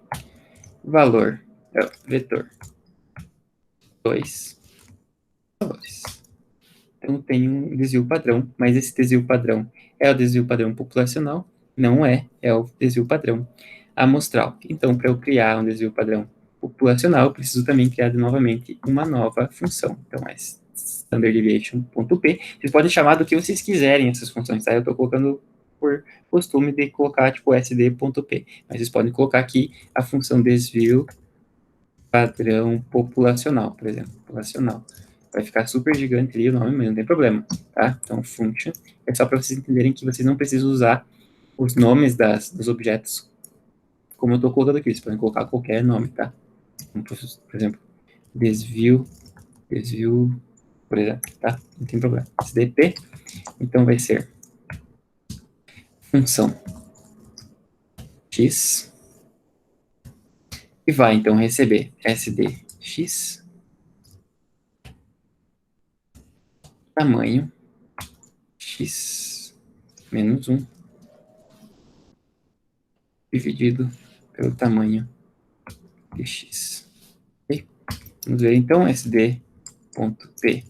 valor, vetor 2 valores. Então, tem um desvio padrão, mas esse desvio padrão é o desvio padrão populacional? Não é, é o desvio padrão amostral. Então, para eu criar um desvio padrão populacional, eu preciso também criar novamente uma nova função. Então, é standarddeviation.p. Vocês podem chamar do que vocês quiserem essas funções, tá? Eu estou colocando por costume de colocar, tipo, sd.p. Mas vocês podem colocar aqui a função desvio padrão populacional, por exemplo, populacional. Vai ficar super gigante ali o nome, mas não tem problema, tá? Então, function é só para vocês entenderem que vocês não precisam usar os nomes dos objetos como eu estou colocando aqui. Vocês podem colocar qualquer nome, tá? Como, por exemplo, desvio, por exemplo, tá? Não tem problema. SDP, então vai ser função x e vai, então, receber sdx tamanho x menos 1 dividido pelo tamanho de x. Okay? Vamos ver, então, sd.p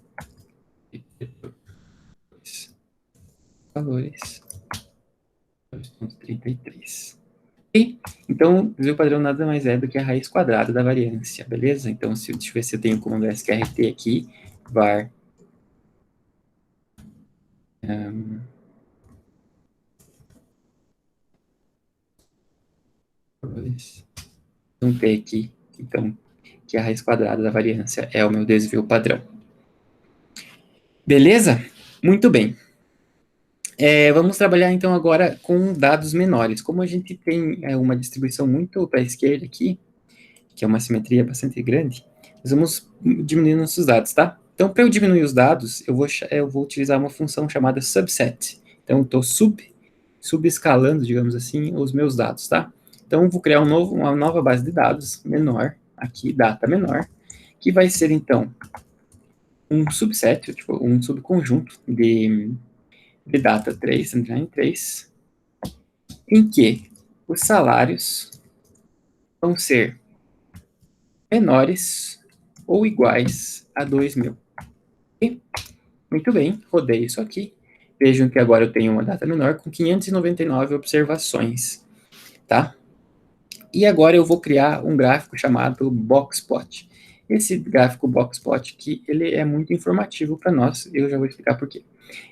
valores 2,33. Okay? Então, o desvio padrão nada mais é do que a raiz quadrada da variância, beleza? Então, deixa eu ver se eu tenho o comando sqrt aqui, var então, P aqui, então, que a raiz quadrada da variância é o meu desvio padrão. Beleza? Muito bem. Vamos trabalhar, então, agora com dados menores. Como a gente tem uma distribuição muito para a esquerda aqui, que é uma simetria bastante grande, nós vamos diminuir nossos dados, tá? Então, para eu diminuir os dados, eu vou utilizar uma função chamada subset. Então, eu estou subescalando, digamos assim, os meus dados, tá? Então, eu vou criar uma nova base de dados menor, aqui, data menor, que vai ser, então, um subset, tipo, um subconjunto de data 3, underline 3, em que os salários vão ser menores ou iguais a 2.000. Okay? Muito bem, rodei isso aqui. Vejam que agora eu tenho uma data menor com 599 observações, tá? E agora eu vou criar um gráfico chamado Boxplot. Esse gráfico Boxplot aqui, ele é muito informativo para nós, eu já vou explicar por quê.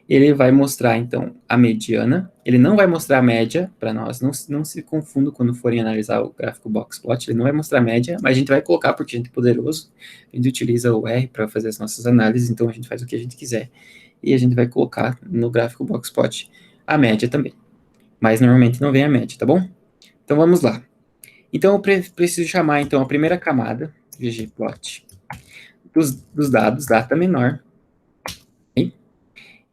Ele vai mostrar, então, a mediana, ele não vai mostrar a média para nós, não se confunda quando forem analisar o gráfico Boxplot, ele não vai mostrar a média, mas a gente vai colocar porque a gente é poderoso, a gente utiliza o R para fazer as nossas análises, então a gente faz o que a gente quiser, e a gente vai colocar no gráfico Boxplot a média também. Mas normalmente não vem a média, tá bom? Então vamos lá. Então eu preciso chamar, então, a primeira camada, ggplot, dos dados, data menor. Okay?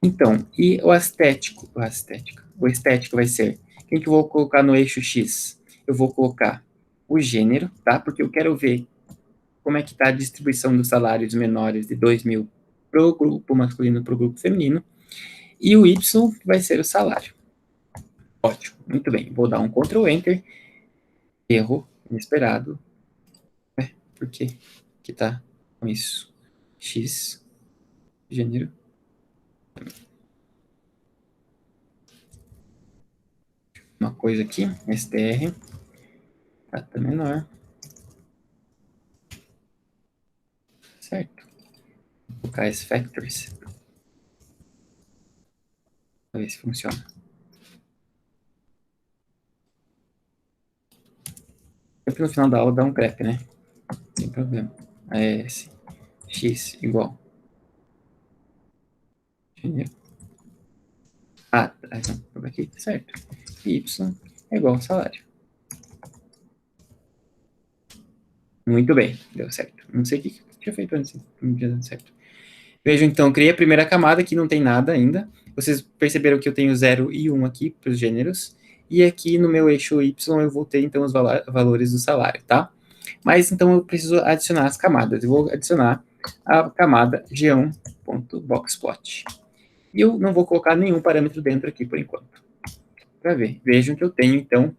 Então, e o estético vai ser, quem que eu vou colocar no eixo X? Eu vou colocar o gênero, tá? Porque eu quero ver como é que está a distribuição dos salários menores de 2.000 para o grupo masculino, para o grupo feminino. E o Y vai ser o salário. Ótimo, muito bem. Vou dar um Ctrl Enter. Erro inesperado. Por que que tá com isso? X, gênero. Uma coisa aqui, str, data menor. Certo. Vou colocar as factors. Para ver se funciona. Sempre no final da aula dá um grep, né? Não tem problema. AS, X igual. Gênero. Tá, então, aqui, certo. Y é igual ao salário. Muito bem, deu certo. Não sei o que eu tinha feito antes, não tinha dado certo. Vejam, então, criei a primeira camada, que não tem nada ainda. Vocês perceberam que eu tenho 0 e 1 aqui para os gêneros. E aqui no meu eixo Y eu vou ter, então, os valores do salário, tá? Mas, então, eu preciso adicionar as camadas. Eu vou adicionar a camada g1.boxplot. E eu não vou colocar nenhum parâmetro dentro aqui por enquanto. Para ver. Vejam que eu tenho, então,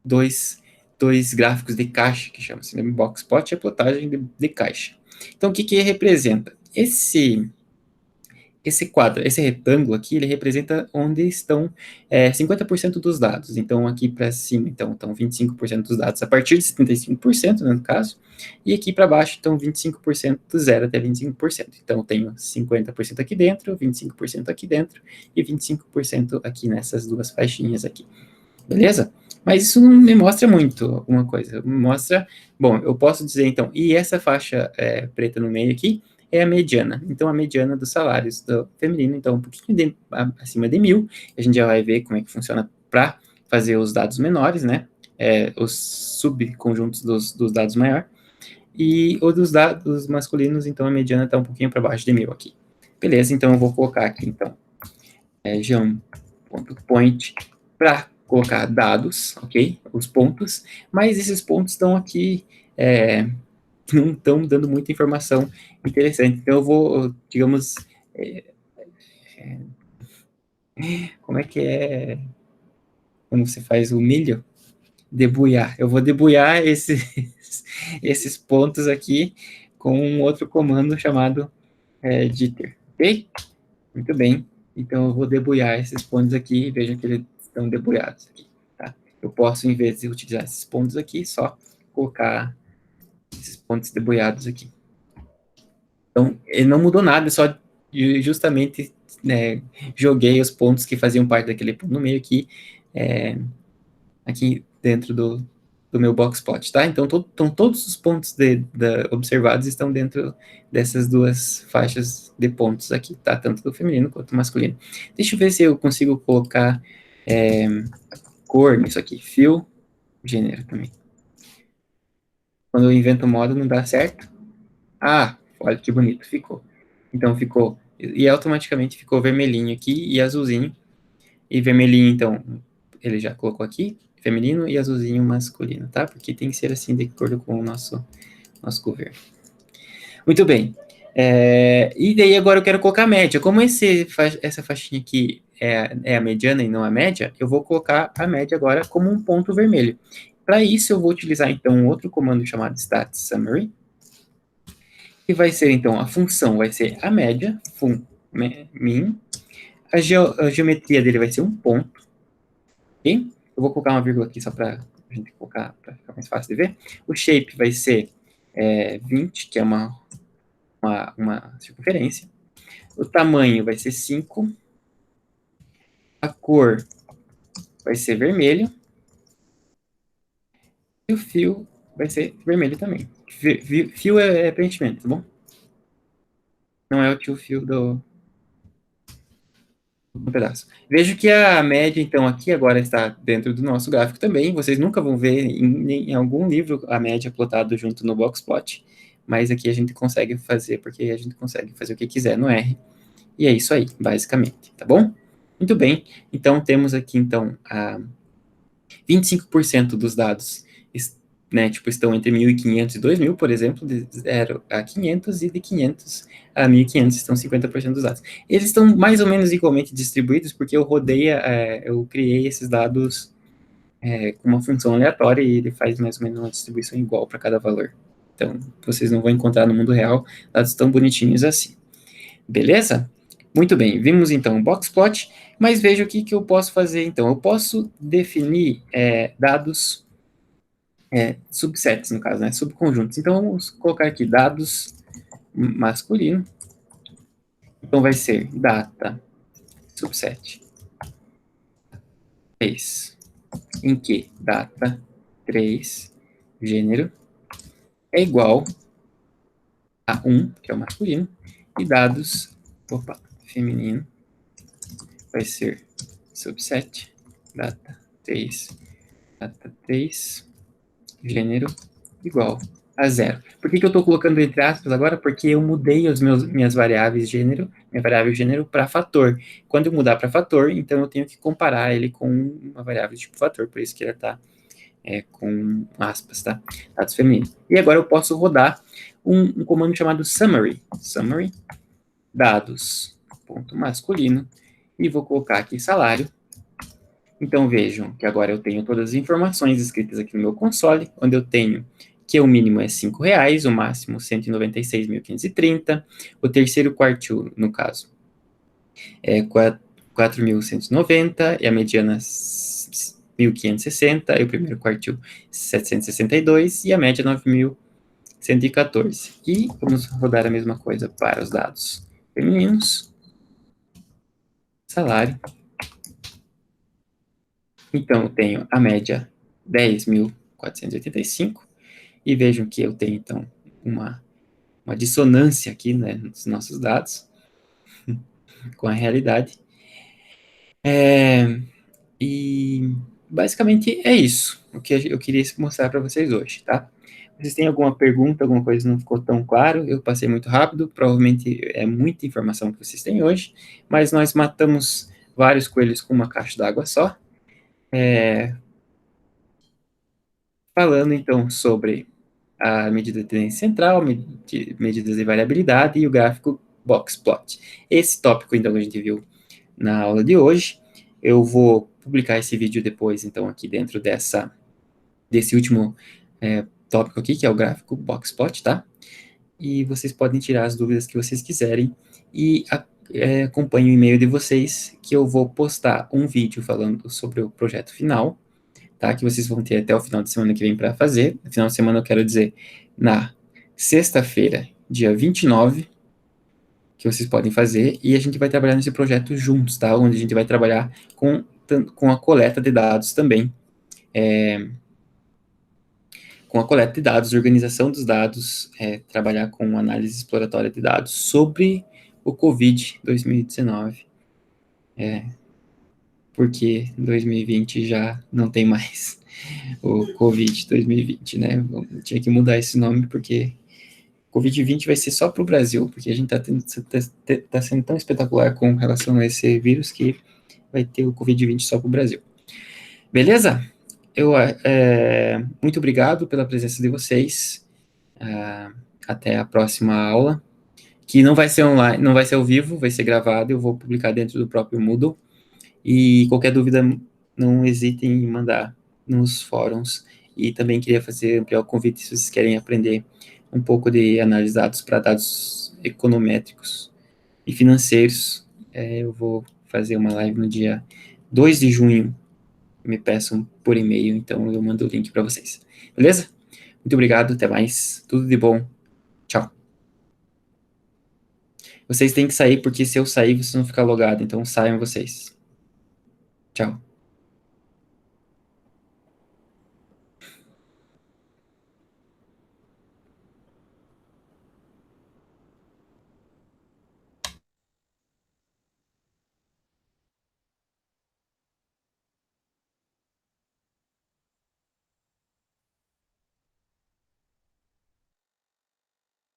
dois gráficos de caixa, que chama-se, né? Box plot é plotagem de caixa. Então, o que que representa? Esse quadro, esse retângulo aqui, ele representa onde estão 50% dos dados. Então, aqui para cima, então, estão 25% dos dados a partir de 75%, né, no caso, e aqui para baixo, então, 25% do 0 até 25%. Então, eu tenho 50% aqui dentro, 25% aqui dentro, e 25% aqui nessas duas faixinhas aqui. Beleza? Mas isso não me mostra muito alguma coisa. Me mostra, bom, eu posso dizer, então, e essa faixa preta no meio aqui, é a mediana. Então, a mediana dos salários do feminino, então, um pouquinho acima de 1.000. A gente já vai ver como é que funciona para fazer os dados menores, né? Os subconjuntos dos dados maior. E o dos dados masculinos, então, a mediana está um pouquinho para baixo de 1.000 aqui. Beleza, então, eu vou colocar aqui, então, geom.point para colocar dados, ok? Os pontos, mas esses pontos estão aqui... não estão dando muita informação interessante. Então, eu vou, digamos, como é que é quando você faz o milho? Debuiar. Eu vou debuiar esses pontos aqui com um outro comando chamado jitter, ok? Muito bem. Então, eu vou debuiar esses pontos aqui e veja que eles estão debuiados aqui, tá? Eu posso, em vez de utilizar esses pontos aqui, só colocar esses pontos debuiados aqui. Então, ele não mudou nada, só justamente joguei os pontos que faziam parte daquele ponto no meio aqui, aqui dentro do meu box plot, tá? Então, todos os pontos observados estão dentro dessas duas faixas de pontos aqui, tá? Tanto do feminino quanto do masculino. Deixa eu ver se eu consigo colocar cor nisso aqui, fill, gênero também. Quando eu invento o modo, não dá certo. Ah, olha que bonito, ficou. Então, ficou, e automaticamente ficou vermelhinho aqui e azulzinho. E vermelhinho, então, ele já colocou aqui, feminino, e azulzinho masculino, tá? Porque tem que ser assim, de acordo com o nosso governo. Muito bem. E daí agora eu quero colocar a média. Como essa faixinha aqui é a mediana e não a média, eu vou colocar a média agora como um ponto vermelho. Para isso, eu vou utilizar, então, um outro comando chamado stat_summary, que vai ser, então, a função vai ser a média, min, a geometria dele vai ser um ponto, ok? Eu vou colocar uma vírgula aqui só para a gente colocar, para ficar mais fácil de ver. O shape vai ser 20, que é uma circunferência. O tamanho vai ser 5. A cor vai ser vermelho. E o fio vai ser vermelho também. Fio é preenchimento, tá bom? Não é o tio fio do pedaço. Vejo que a média, então, aqui agora está dentro do nosso gráfico também. Vocês nunca vão ver em algum livro a média plotada junto no boxplot, mas aqui a gente consegue fazer, porque a gente consegue fazer o que quiser no R. E é isso aí, basicamente, tá bom? Muito bem. Então, temos aqui, então, 25% dos dados estão entre 1.500 e 2.000, por exemplo, de 0 a 500, e de 500 a 1.500 estão 50% dos dados. Eles estão mais ou menos igualmente distribuídos, porque eu criei esses dados com uma função aleatória, e ele faz mais ou menos uma distribuição igual para cada valor. Então, vocês não vão encontrar no mundo real dados tão bonitinhos assim. Beleza? Muito bem, vimos então o boxplot, mas veja o que eu posso fazer então. Eu posso definir dados subsets, no caso, né, subconjuntos. Então, vamos colocar aqui dados masculino. Então, vai ser data subset 3, em que data 3, gênero, é igual a 1, que é o masculino, e dados, feminino, vai ser subset data 3, gênero igual a 0. Por que eu estou colocando entre aspas agora? Porque eu mudei minhas variáveis gênero, minha variável gênero para fator. Quando eu mudar para fator, então eu tenho que comparar ele com uma variável tipo fator, por isso que ela está com aspas, tá? Dados femininos. E agora eu posso rodar um comando chamado summary. Summary, dados, ponto masculino, e vou colocar aqui salário, Então, vejam que agora eu tenho todas as informações escritas aqui no meu console, onde eu tenho que o mínimo é R$ 5, o máximo 196.530, o terceiro quartil, no caso, é 4.190, e a mediana 1.560, e o primeiro quartil 762, e a média 9.114. E vamos rodar a mesma coisa para os dados femininos. Salário. Então, eu tenho a média 10.485, e vejam que eu tenho, então, uma dissonância aqui, né, nos nossos dados, com a realidade. E basicamente é isso, o que eu queria mostrar para vocês hoje, tá? Vocês têm alguma pergunta, alguma coisa que não ficou tão claro? Eu passei muito rápido, provavelmente é muita informação que vocês têm hoje, mas nós matamos vários coelhos com uma caixa d'água só. Falando então sobre a medida de tendência central, medidas de variabilidade e o gráfico box plot. Esse tópico, então, que a gente viu na aula de hoje. Eu vou publicar esse vídeo depois, então, aqui dentro desse último tópico aqui, que é o gráfico box plot, tá? E vocês podem tirar as dúvidas que vocês quiserem e acompanhe o e-mail de vocês, que eu vou postar um vídeo falando sobre o projeto final, tá? Que vocês vão ter até o final de semana que vem para fazer. No final de semana eu quero dizer na sexta-feira, dia 29, que vocês podem fazer, e a gente vai trabalhar nesse projeto juntos, tá? Onde a gente vai trabalhar com a coleta de dados também, com a coleta de dados, organização dos dados, trabalhar com análise exploratória de dados sobre o Covid 2019, porque 2020 já não tem mais o Covid 2020, né? Tinha que mudar esse nome, porque Covid-20 vai ser só para o Brasil, porque a gente tá sendo tão espetacular com relação a esse vírus que vai ter o Covid-20 só para o Brasil. Beleza? Muito obrigado pela presença de vocês. Até a próxima aula, que não vai ser online, não vai ser ao vivo, vai ser gravado, eu vou publicar dentro do próprio Moodle. E qualquer dúvida, não hesitem em mandar nos fóruns. E também queria ampliar o convite, se vocês querem aprender um pouco de análise de dados para dados econométricos e financeiros. Eu vou fazer uma live no dia 2 de junho. Me peçam por e-mail, então eu mando o link para vocês. Beleza? Muito obrigado, até mais. Tudo de bom. Tchau. Vocês têm que sair, porque se eu sair, vocês vão ficar logados, então saiam vocês. Tchau.